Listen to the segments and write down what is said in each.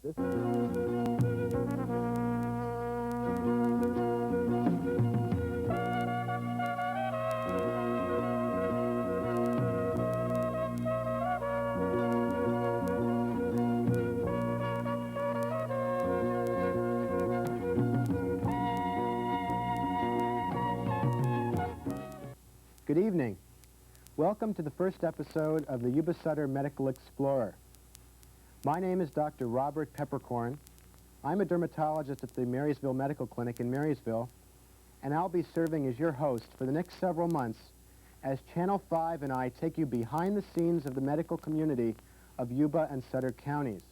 Good evening. Welcome to the first episode of the yuba-sutter Medical Explorer. My name is Dr. Robert Peppercorn. I'm a dermatologist at the Marysville Medical Clinic in Marysville, and I'll be serving as your host for the next several months as Channel 5 and I take you behind the scenes of the medical community of Yuba and Sutter counties.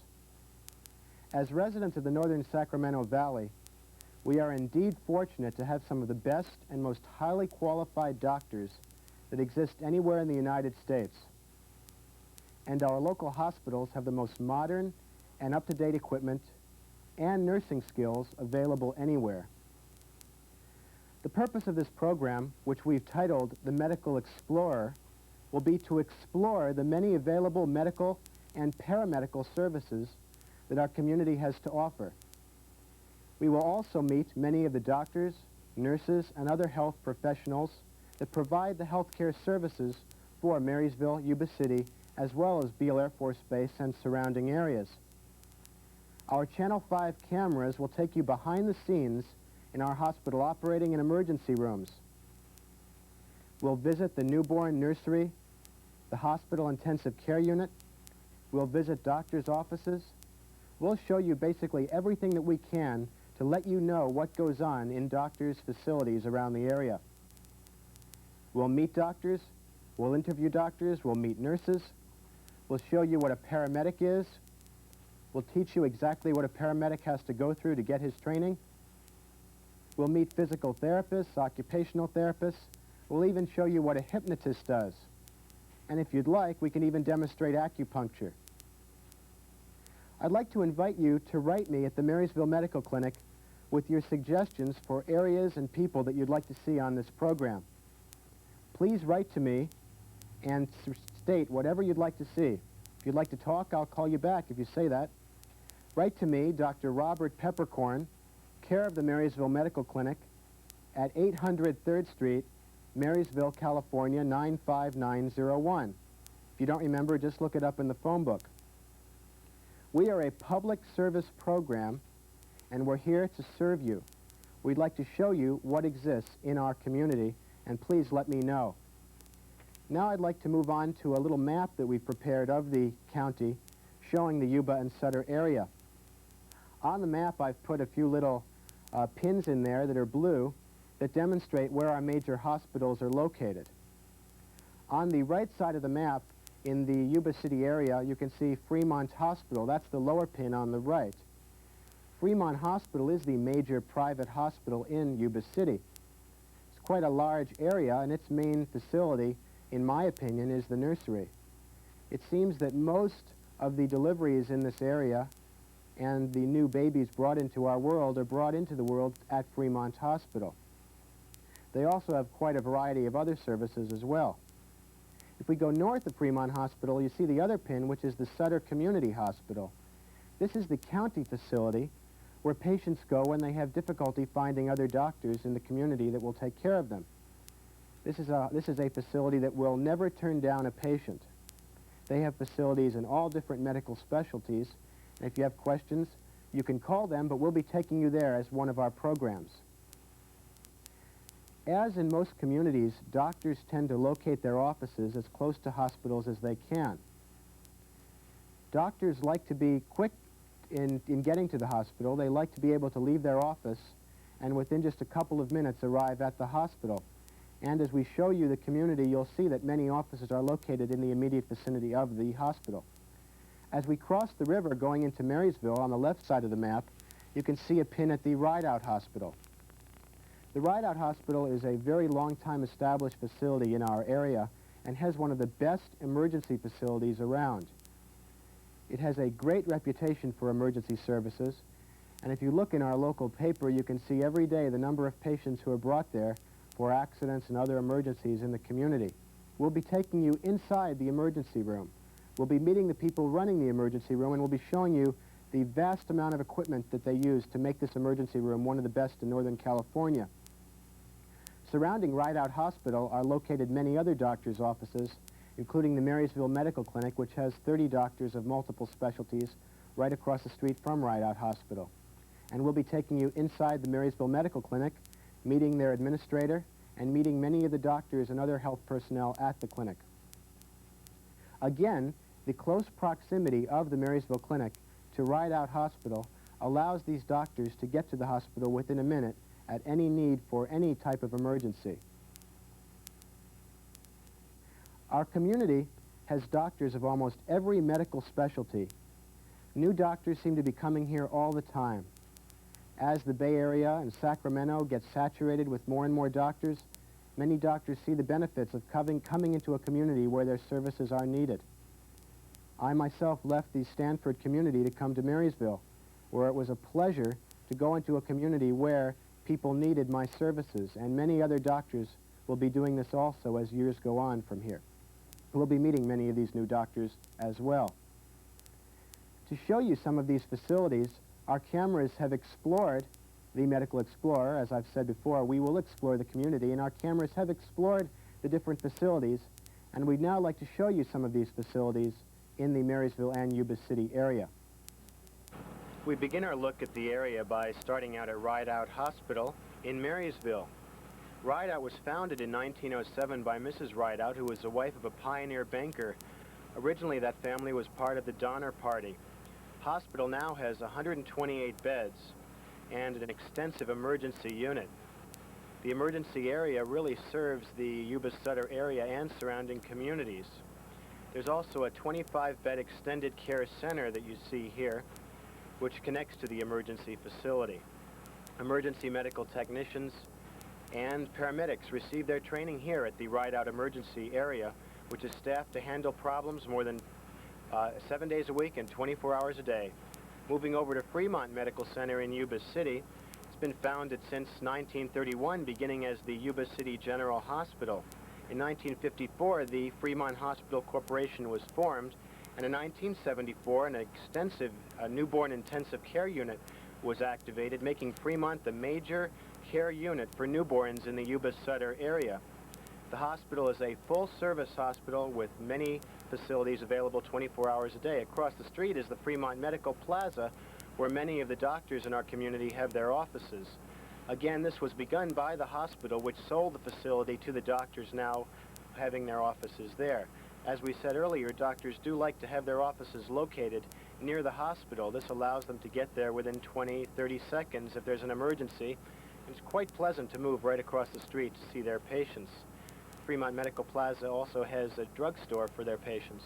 As residents of the Northern Sacramento Valley, we are indeed fortunate to have some of the best and most highly qualified doctors that exist anywhere in the United States. And our local hospitals have the most modern and up-to-date equipment and nursing skills available anywhere. The purpose of this program, which we've titled The Medical Explorer, will be to explore the many available medical and paramedical services that our community has to offer. We will also meet many of the doctors, nurses, and other health professionals that provide the healthcare services for Marysville, Yuba City, as well as Beale Air Force Base and surrounding areas. Our Channel 5 cameras will take you behind the scenes in our hospital operating and emergency rooms. We'll visit the newborn nursery, the hospital intensive care unit. We'll visit doctors' offices. We'll show you basically everything that we can to let you know what goes on in doctors' facilities around the area. We'll meet doctors, we'll interview doctors, we'll meet nurses, we'll show you what a paramedic is, we'll teach you exactly what a paramedic has to go through to get his training. We'll meet physical therapists, occupational therapists, we'll even show you what a hypnotist does. And if you'd like, we can even demonstrate acupuncture. I'd like to invite you to write me at the Marysville Medical Clinic with your suggestions for areas and people that you'd like to see on this program. Please write to me and state whatever you'd like to see. If you'd like to talk, I'll call you back if you say that. Write to me, Dr. Robert Peppercorn, care of the Marysville Medical Clinic, at 800 3rd Street, Marysville, California, 95901. If you don't remember, just look it up in the phone book. We are a public service program, and we're here to serve you. We'd like to show you what exists in our community, and please let me know. Now I'd like to move on to a little map that we've prepared of the county showing the Yuba and Sutter area. On the map I've put a few little pins in there that are blue that demonstrate where our major hospitals are located. On the right side of the map in the Yuba City area you can see Fremont Hospital. That's the lower pin on the right. Fremont Hospital is the major private hospital in Yuba City. Quite a large area, and its main facility, in my opinion, is the nursery. It seems that most of the deliveries in this area and the new babies brought into our world are brought into the world at Fremont Hospital. They also have quite a variety of other services as well. If we go north of Fremont Hospital, you see the other pin, which is the Sutter Community Hospital. This is the county facility where patients go when they have difficulty finding other doctors in the community that will take care of them. This is a facility that will never turn down a patient. They have facilities in all different medical specialties, and if you have questions, you can call them, but we'll be taking you there as one of our programs. As in most communities, doctors tend to locate their offices as close to hospitals as they can. Doctors like to be quick in getting to the hospital. They like to be able to leave their office and within just a couple of minutes arrive at the hospital. And as we show you the community, you'll see that many offices are located in the immediate vicinity of the hospital. As we cross the river going into Marysville on the left side of the map, you can see a pin at the Rideout Hospital. The Rideout Hospital is a very long time established facility in our area and has one of the best emergency facilities around. It has a great reputation for emergency services, and if you look in our local paper, you can see every day the number of patients who are brought there for accidents and other emergencies in the community. We'll be taking you inside the emergency room. We'll be meeting the people running the emergency room, and we'll be showing you the vast amount of equipment that they use to make this emergency room one of the best in Northern California. Surrounding Rideout Hospital are located many other doctors' offices, including the Marysville Medical Clinic, which has 30 doctors of multiple specialties right across the street from Rideout Hospital. And we'll be taking you inside the Marysville Medical Clinic, meeting their administrator, and meeting many of the doctors and other health personnel at the clinic. Again, the close proximity of the Marysville Clinic to Rideout Hospital allows these doctors to get to the hospital within a minute at any need for any type of emergency. Our community has doctors of almost every medical specialty. New doctors seem to be coming here all the time. As the Bay Area and Sacramento get saturated with more and more doctors, many doctors see the benefits of coming into a community where their services are needed. I myself left the Stanford community to come to Marysville, where it was a pleasure to go into a community where people needed my services, and many other doctors will be doing this also as years go on from here. We'll be meeting many of these new doctors as well. To show you some of these facilities, our cameras have explored the Medical Explorer. As I've said before, we will explore the community, and our cameras have explored the different facilities, and we'd now like to show you some of these facilities in the Marysville and Yuba City area. We begin our look at the area by starting out at Rideout Hospital in Marysville. Rideout was founded in 1907 by Mrs. Rideout, who was the wife of a pioneer banker. Originally, that family was part of the Donner Party. Hospital now has 128 beds and an extensive emergency unit. The emergency area really serves the Yuba-Sutter area and surrounding communities. There's also a 25-bed extended care center that you see here, which connects to the emergency facility. Emergency medical technicians and paramedics receive their training here at the Rideout Emergency Area, which is staffed to handle problems more than 7 days a week and 24 hours a day. Moving over to Fremont Medical Center in Yuba City, it's been founded since 1931, beginning as the Yuba City General Hospital. In 1954, the Fremont Hospital Corporation was formed, and in 1974, an extensive newborn intensive care unit was activated, making Fremont the major care unit for newborns in the Yuba-Sutter area. The hospital is a full-service hospital with many facilities available 24 hours a day. Across the street is the Fremont Medical Plaza, where many of the doctors in our community have their offices. Again, this was begun by the hospital, which sold the facility to the doctors now having their offices there. As we said earlier, doctors do like to have their offices located near the hospital. This allows them to get there within 20, 30 seconds if there's an emergency. It's quite pleasant to move right across the street to see their patients. Fremont Medical Plaza also has a drugstore for their patients.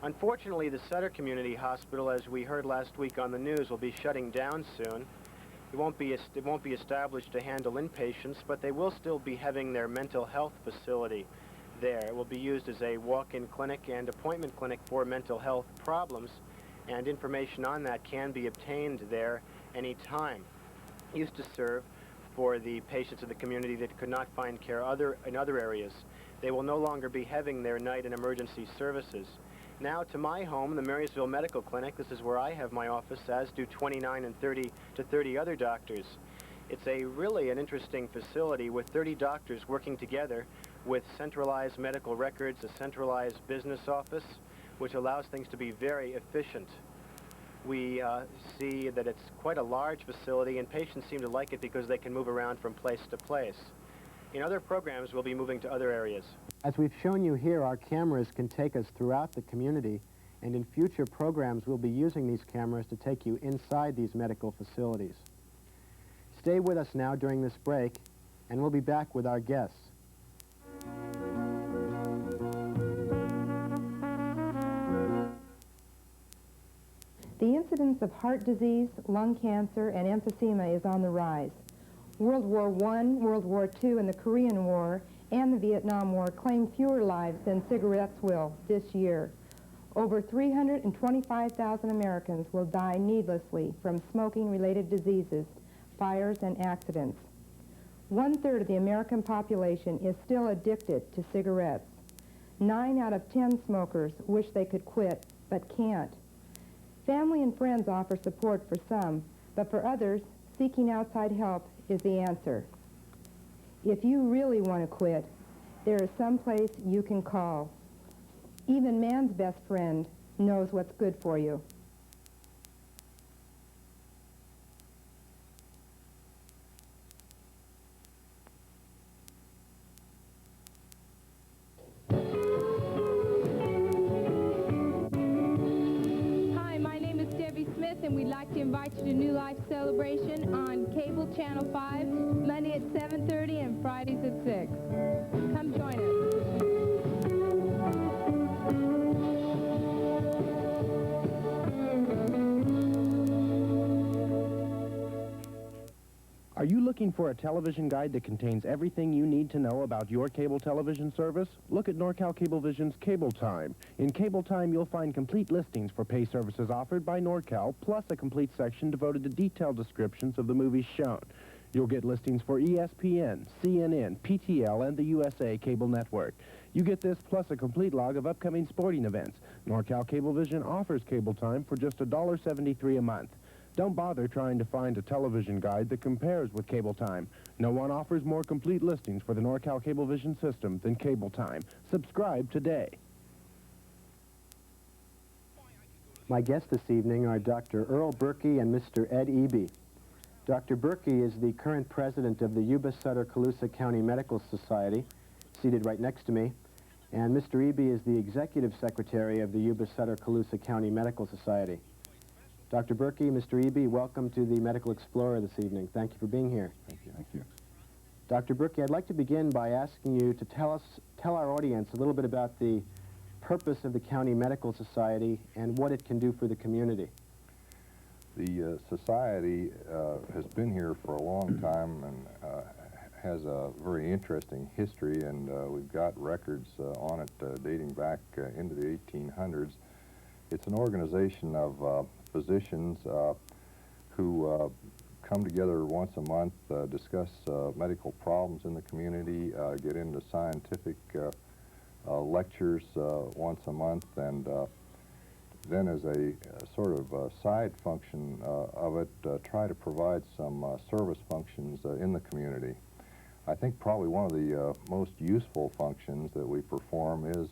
Unfortunately, the Sutter Community Hospital, as we heard last week on the news, will be shutting down soon. It won't be established to handle inpatients, but they will still be having their mental health facility there. It will be used as a walk-in clinic and appointment clinic for mental health problems, and information on that can be obtained there anytime. It used to serve for the patients of the community that could not find care in other areas. They will no longer be having their night and emergency services. Now to my home, the Marysville Medical Clinic. This is where I have my office, as do 29 and 30 to 30 other doctors. It's really an interesting facility with 30 doctors working together with centralized medical records, a centralized business office, which allows things to be very efficient. We see that it's quite a large facility, and patients seem to like it because they can move around from place to place. In other programs, we'll be moving to other areas. As we've shown you here, our cameras can take us throughout the community, and in future programs, we'll be using these cameras to take you inside these medical facilities. Stay with us now during this break, and we'll be back with our guests. The incidence of heart disease, lung cancer, and emphysema is on the rise. World War I, World War II, and the Korean War and the Vietnam War claim fewer lives than cigarettes will this year. Over 325,000 Americans will die needlessly from smoking-related diseases, fires, and accidents. 1/3 of the American population is still addicted to cigarettes. 9 out of 10 smokers wish they could quit, but can't. Family and friends offer support for some, but for others, seeking outside help is the answer. If you really want to quit, there is some place you can call. Even man's best friend knows what's good for you. And we'd like to invite you to New Life Celebration on Cable Channel 5, Monday at 7:30 and Fridays at 6. Come join us. Are you looking for a television guide that contains everything you need to know about your cable television service? Look at NorCal Cablevision's Cable Time. In Cable Time, you'll find complete listings for pay services offered by NorCal, plus a complete section devoted to detailed descriptions of the movies shown. You'll get listings for ESPN, CNN, PTL, and the USA Cable Network. You get this plus a complete log of upcoming sporting events. NorCal Cablevision offers Cable Time for just $1.73 a month. Don't bother trying to find a television guide that compares with Cable Time. No one offers more complete listings for the NorCal Cablevision system than Cable Time. Subscribe today. My guests this evening are Dr. Earl Burky and Mr. Ed Ebey. Dr. Burky is the current president of the yuba-sutter Colusa County Medical Society, seated right next to me, and Mr. Ebey is the executive secretary of the yuba-sutter Colusa County Medical Society. Dr. Burky, Mr. Ebey, welcome to the Medical Explorer this evening. Thank you for being here. Thank you. Thank you. Dr. Burky, I'd like to begin by asking you to tell our audience a little bit about the purpose of the County Medical Society and what it can do for the community. The society has been here for a long time and has a very interesting history, and we've got records on it dating back into the 1800s. It's an organization of physicians who come together once a month, discuss medical problems in the community, get into scientific lectures once a month, and then as a sort of side function of it, try to provide some service functions in the community. I think probably one of the most useful functions that we perform is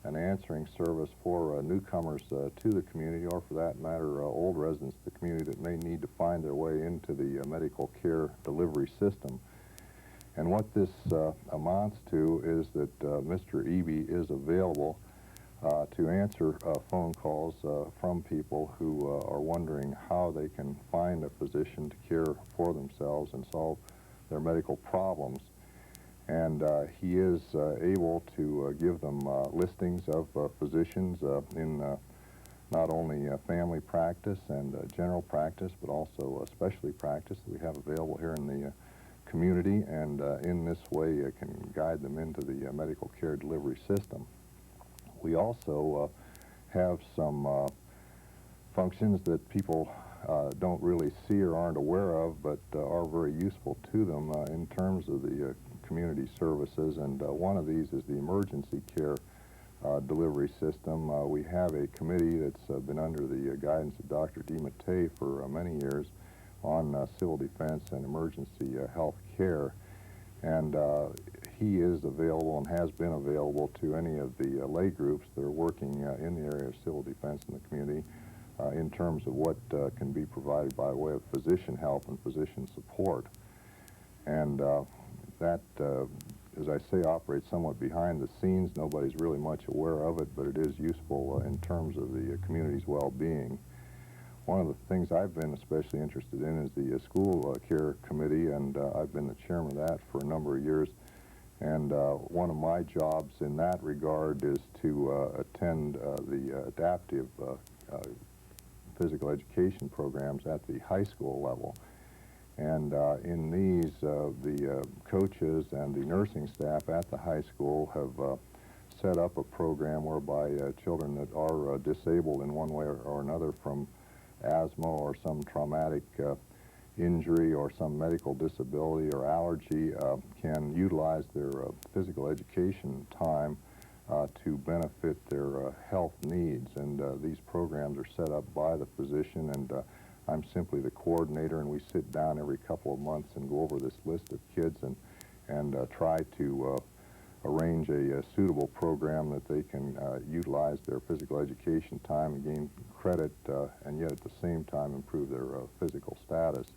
an answering service for newcomers to the community, or for that matter, old residents of the community that may need to find their way into the medical care delivery system. And what this amounts to is that Mr. Ebey is available to answer phone calls from people who are wondering how they can find a physician to care for themselves and solve their medical problems. And he is able to give them listings of physicians in not only family practice and general practice, but also specialty practice that we have available here in the community, and in this way can guide them into the medical care delivery system. We also have some functions that people don't really see or aren't aware of, but are very useful to them in terms of the community services, and one of these is the emergency care delivery system. We have a committee that's been under the guidance of Dr. DeMattei for many years on civil defense and emergency health care, and he is available and has been available to any of the lay groups that are working in the area of civil defense in the community in terms of what can be provided by way of physician help and physician support. And that, as I say, operates somewhat behind the scenes. Nobody's really much aware of it, but it is useful in terms of the community's well-being. One of the things I've been especially interested in is the school care committee, and I've been the chairman of that for a number of years. And one of my jobs in that regard is to attend the adaptive physical education programs at the high school level. And in these, the coaches and the nursing staff at the high school have set up a program whereby children that are disabled in one way or another from asthma or some traumatic injury or some medical disability or allergy can utilize their physical education time to benefit their health needs. And these programs are set up by the physician, and I'm simply the coordinator, and we sit down every couple of months and go over this list of kids and try to arrange a suitable program that they can utilize their physical education time and gain credit, and yet at the same time improve their physical status.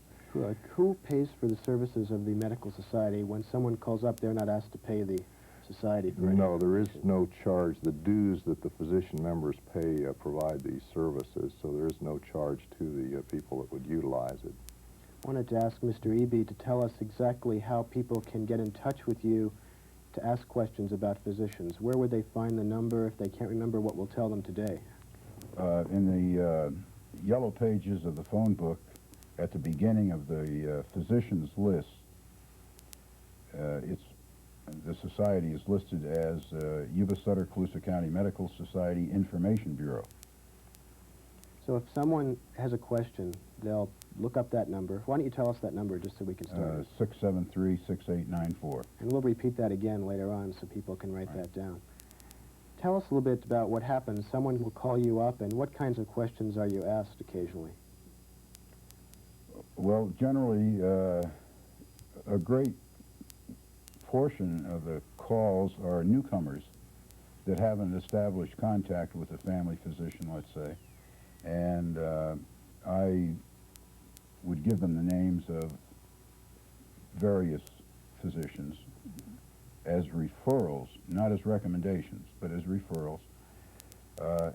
Who pays for the services of the medical society? When someone calls up, they're not asked to pay the society for No, any there is information. no charge. The dues that the physician members pay provide these services, so there is no charge to the people that would utilize it. I wanted to ask Mr. Ebey to tell us exactly how people can get in touch with you to ask questions about physicians. Where would they find the number? If they can't remember, what we'll tell them today? In the yellow pages of the phone book, at the beginning of the physicians list, the society is listed as Yuba-Sutter Colusa County Medical Society Information Bureau. So if someone has a question, they'll look up that number. Why don't you tell us that number just so we can start? 673-6894. And we'll repeat that again later on so people can write that down. Tell us a little bit about what happens. Someone will call you up, and what kinds of questions are you asked occasionally? Well, generally, a great portion of the calls are newcomers that haven't established contact with a family physician, let's say. And I would give them the names of various physicians as referrals, not as recommendations, but as referrals.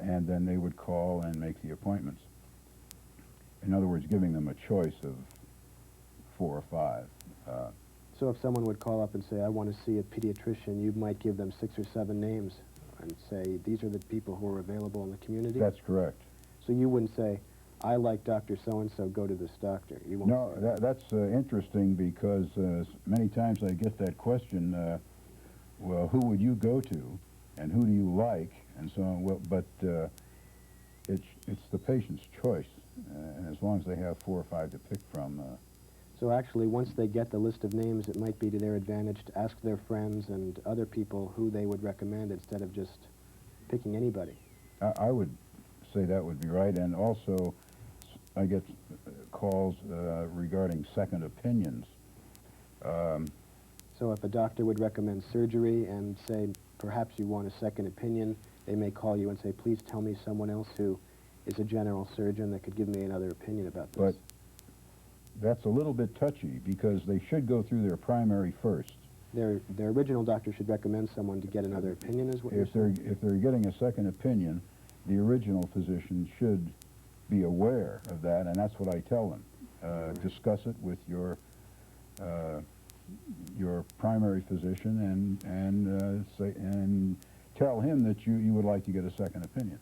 And then they would call and make the appointments. In other words, giving them a choice of 4 or 5. So if someone would call up and say, I want to see a pediatrician, you might give them 6 or 7 names and say, these are the people who are available in the community? That's correct. So you wouldn't say, I like Dr. So-and-so, go to this doctor. You won't No, say that. that's interesting because many times I get that question, well, who would you go to and who do you like and so on. Well, but it's the patient's choice, and as long as they have 4 or 5 to pick from. So actually, once they get the list of names, it might be to their advantage to ask their friends and other people who they would recommend instead of just picking anybody. I would say that would be right, and also I get calls regarding second opinions. So if a doctor would recommend surgery and say, perhaps you want a second opinion, they may call you and say, please tell me someone else who is a general surgeon that could give me another opinion about this. But that's a little bit touchy because they should go through their primary first. Their original doctor should recommend someone to get another opinion, is what you're saying? If they're getting a second opinion, the original physician should be aware of that, and that's what I tell them. Discuss it with your primary physician and tell him that you would like to get a second opinion.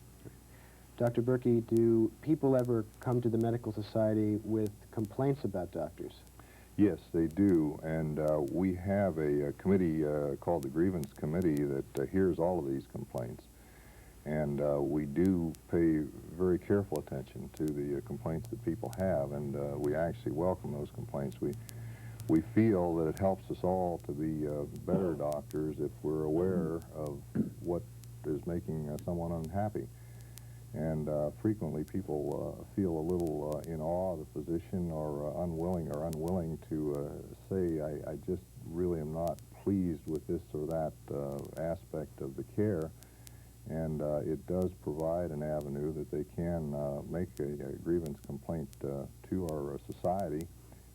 Dr. Burky, do people ever come to the medical society with complaints about doctors? Yes, they do, and we have a committee called the Grievance Committee that hears all of these complaints. And we do pay very careful attention to the complaints that people have, and we actually welcome those complaints. We feel that it helps us all to be better doctors if we're aware of what is making someone unhappy. And frequently people feel a little in awe of the physician or unwilling to say, I just really am not pleased with this or that aspect of the care. And it does provide an avenue that they can make a grievance complaint to our society.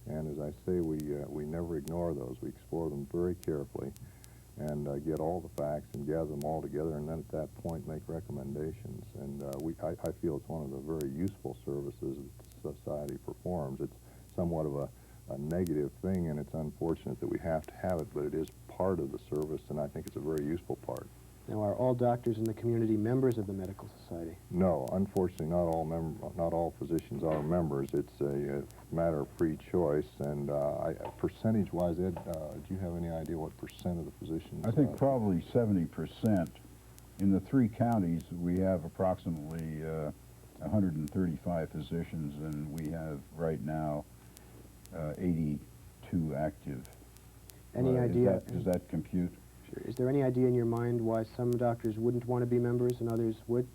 And as I say, we never ignore those. We explore them very carefully and get all the facts and gather them all together, and then at that point make recommendations. And I feel it's one of the very useful services that the society performs. It's somewhat of a negative thing, and it's unfortunate that we have to have it, but it is part of the service, and I think it's a very useful part. Now, are all doctors in the community members of the medical society? No, unfortunately, not all physicians are members. It's a matter of free choice, and percentage-wise, Ed, do you have any idea what percent of the physicians? I think probably 70%. In the 3 counties, we have approximately 135 physicians, and we have right now 82 active. Any idea? Does that compute? Sure. Is there any idea in your mind why some doctors wouldn't want to be members and others would?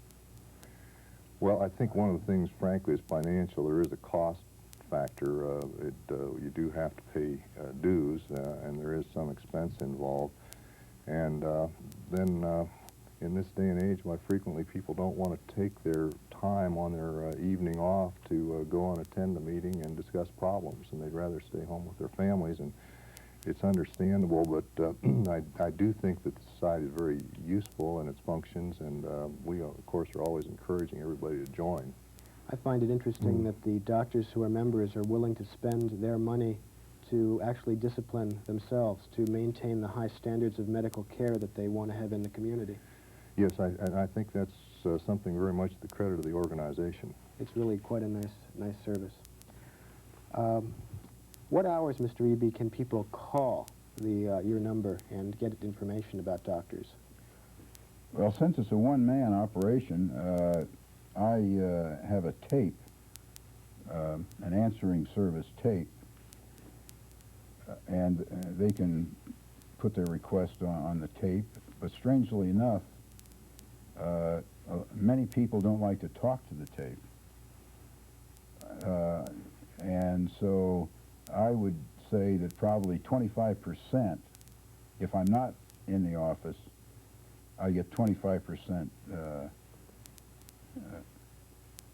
Well, I think one of the things, frankly, is financial. There is a cost factor. You do have to pay dues, and there is some expense involved. And then in this day and age, why frequently people don't want to take their time on their evening off to go and attend a meeting and discuss problems, and they'd rather stay home with their families. And it's understandable, but I do think that the society is very useful in its functions, and we, of course, are always encouraging everybody to join. I find it interesting that the doctors who are members are willing to spend their money to actually discipline themselves, to maintain the high standards of medical care that they want to have in the community. Yes, and I think that's something very much the credit of the organization. It's really quite a nice service. What hours, Mr. Ebey, can people call your number and get information about doctors? Well, since it's a one-man operation, I have a tape, an answering service tape, and they can put their request on the tape. But strangely enough, many people don't like to talk to the tape. And so I would say that probably 25%, if I'm not in the office, I get 25%,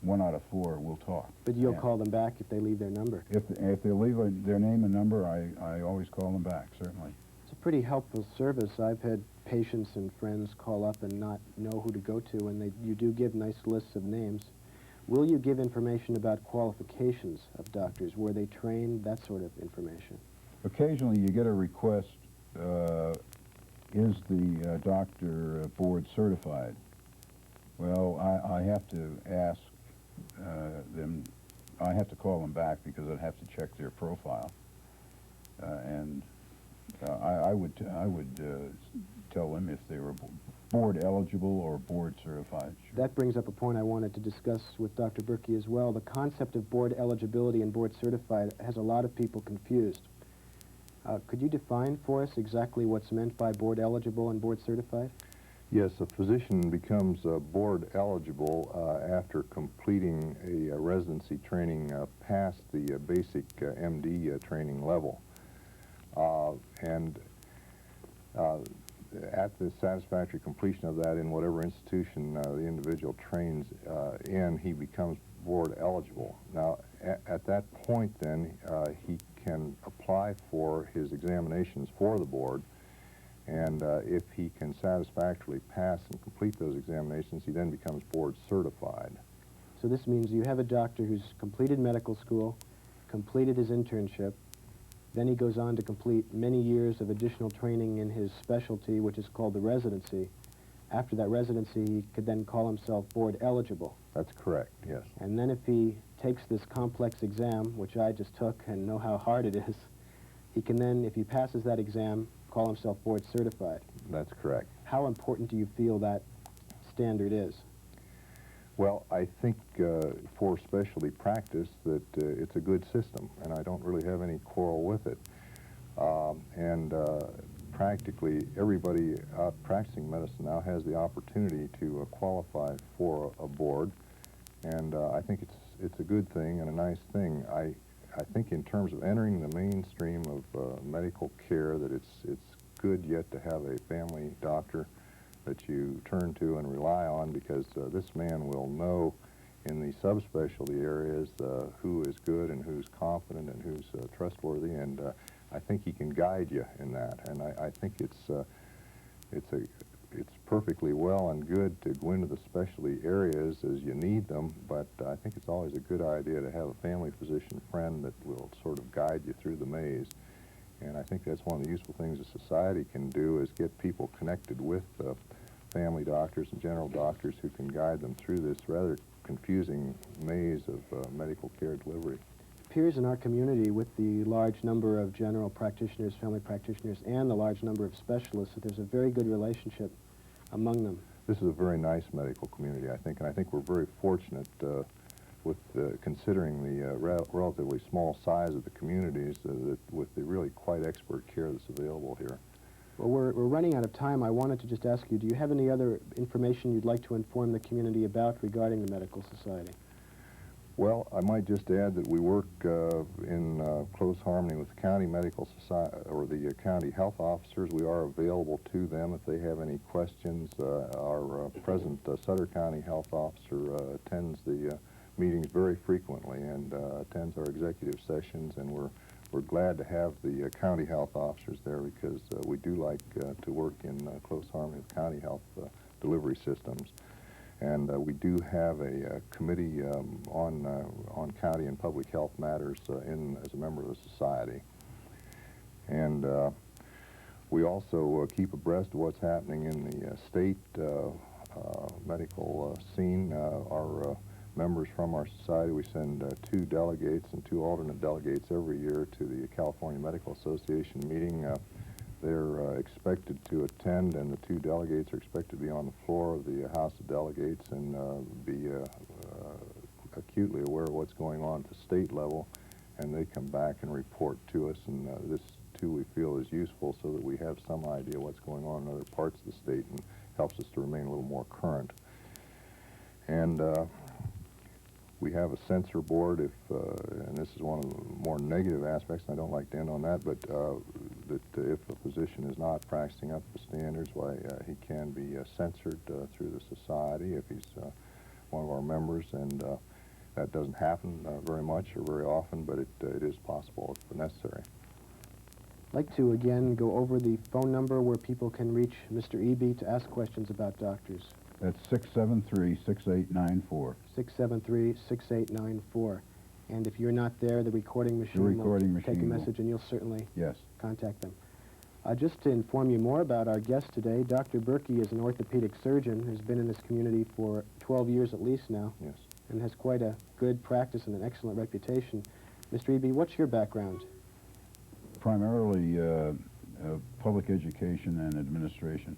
1 out of 4 will talk. But you'll call them back if they leave their number? If they leave their name and number, I always call them back, certainly. It's a pretty helpful service. I've had patients and friends call up and not know who to go to, and you do give nice lists of names. Will you give information about qualifications of doctors? Were they trained? That sort of information. Occasionally you get a request, is the doctor board certified? Well, I have to ask them, I have to call them back because I'd have to check their profile. And I would tell them if they were board eligible or board certified. Sure. That brings up a point I wanted to discuss with Dr. Burky as well. The concept of board eligibility and board certified has a lot of people confused. Could you define for us exactly what's meant by board eligible and board certified? Yes, a physician becomes board eligible after completing a residency training past the basic MD training level. At the satisfactory completion of that in whatever institution the individual trains in, he becomes board eligible. Now, at that point then, he can apply for his examinations for the board, and if he can satisfactorily pass and complete those examinations, he then becomes board certified. So this means you have a doctor who's completed medical school, completed his internship, then he goes on to complete many years of additional training in his specialty, which is called the residency. After that residency, he could then call himself board eligible. That's correct, yes. And then if he takes this complex exam, which I just took and know how hard it is, he can then, if he passes that exam, call himself board certified. That's correct. How important do you feel that standard is? Well, I think for specialty practice that it's a good system, and I don't really have any quarrel with it. Practically everybody out practicing medicine now has the opportunity to qualify for a board, and I think it's a good thing and a nice thing. I think in terms of entering the mainstream of medical care that it's good yet to have a family doctor that you turn to and rely on, because this man will know in the subspecialty areas who is good and who's competent and who's trustworthy, and I think he can guide you in that. And I think it's perfectly well and good to go into the specialty areas as you need them, but I think it's always a good idea to have a family physician friend that will sort of guide you through the maze. And I think that's one of the useful things a society can do, is get people connected with family doctors and general doctors who can guide them through this rather confusing maze of medical care delivery. It appears in our community, with the large number of general practitioners, family practitioners, and the large number of specialists, that there's a very good relationship among them. This is a very nice medical community, I think, and I think we're very fortunate with considering the relatively small size of the communities, with the really quite expert care that's available here. Well, we're running out of time. I wanted to just ask you, do you have any other information you'd like to inform the community about regarding the Medical Society? Well, I might just add that we work in close harmony with the county medical society or the county health officers. We are available to them if they have any questions. Our present Sutter County health officer attends the meetings very frequently and attends our executive sessions, and we're glad to have the county health officers there because we do like to work in close harmony with county health delivery systems. And we do have a committee on county and public health matters as a member of the society. And we also keep abreast of what's happening in the state medical scene. Our members from our society, we send 2 delegates and 2 alternate delegates every year to the California Medical Association meeting. They're expected to attend, and the 2 delegates are expected to be on the floor of the House of Delegates and be acutely aware of what's going on at the state level, and they come back and report to us, and this too we feel is useful so that we have some idea what's going on in other parts of the state and helps us to remain a little more current. And we have a censor board, and this is one of the more negative aspects, and I don't like to end on that, but that if a physician is not practicing up to standards, why he can be censored through the society if he's one of our members, and that doesn't happen very much or very often, but it is possible if necessary. I'd like to again go over the phone number where people can reach Mr. Ebey to ask questions about doctors. That's 673-6894. 673-6894. And if you're not there, the recording machine will take a message, and you'll certainly contact them. Just to inform you more about our guest today, Dr. Burky is an orthopedic surgeon who's been in this community for 12 years at least now. Yes. And has quite a good practice and an excellent reputation. Mr. Ebey, what's your background? Primarily public education and administration,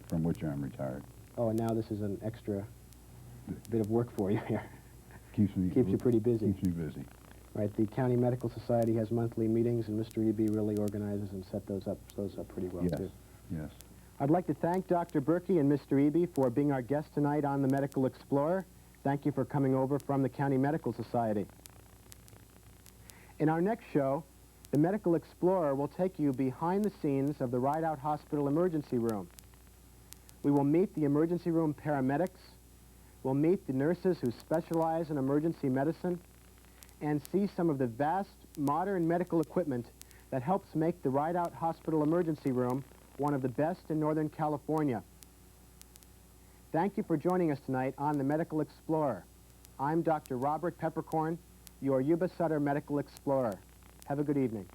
from which I'm retired. Oh, and now this is an extra bit of work for you here. Keeps you pretty busy. Keeps me busy. Right, the County Medical Society has monthly meetings, and Mr. Ebey really organizes and sets those up pretty well, too. Yes. I'd like to thank Dr. Burky and Mr. Ebey for being our guests tonight on the Medical Explorer. Thank you for coming over from the County Medical Society. In our next show, the Medical Explorer will take you behind the scenes of the Rideout Hospital emergency room. We will meet the emergency room paramedics, we'll meet the nurses who specialize in emergency medicine, and see some of the vast modern medical equipment that helps make the Rideout Hospital emergency room one of the best in Northern California. Thank you for joining us tonight on the Medical Explorer. I'm Dr. Robert Peppercorn, your yuba-sutter Medical Explorer. Have a good evening.